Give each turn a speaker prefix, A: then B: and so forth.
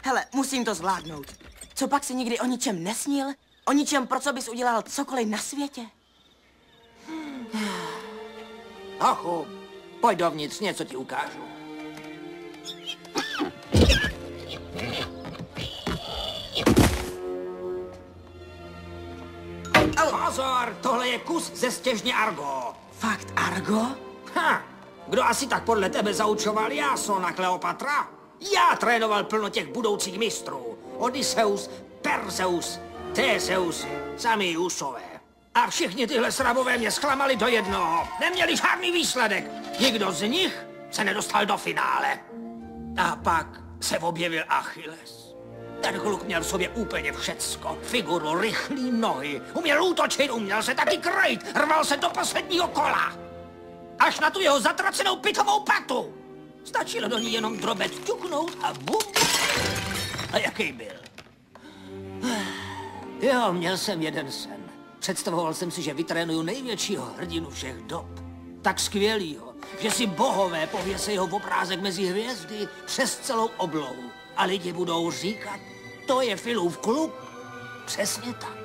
A: Hele, musím to zvládnout. Co pak si nikdy o ničem nesnil? O ničem, pro co bys udělal cokoliv na světě?
B: Hochu, pojď dovnitř, něco ti ukážu. Pozor, tohle je kus ze stěžně Argo.
A: Fakt, Argo?
B: Ha, kdo asi tak podle tebe zaučoval Jasona, Kleopatra? Já trénoval plno těch budoucích mistrů. Odysseus, Perseus, Theseus, sami Jusové. A všichni tyhle srabové mě zklamali do jednoho. Neměli žádný výsledek. Nikdo z nich se nedostal do finále. A pak se objevil Achilles. Ten kluk měl v sobě úplně všecko. Figuru, rychlý nohy, uměl útočit, uměl se taky krejt, rval se do posledního kola. Až na tu jeho zatracenou pitovou patu. Stačilo do ní jenom drobet ťuknout a bum. A jaký byl? Jo, měl jsem jeden sen. Představoval jsem si, že vytrénuju největšího hrdinu všech dob. Tak skvělýho, že si bohové pověsí jeho obrázek mezi hvězdy přes celou oblohu. A lidi budou říkat, to je Filův kluk. Přesně tak.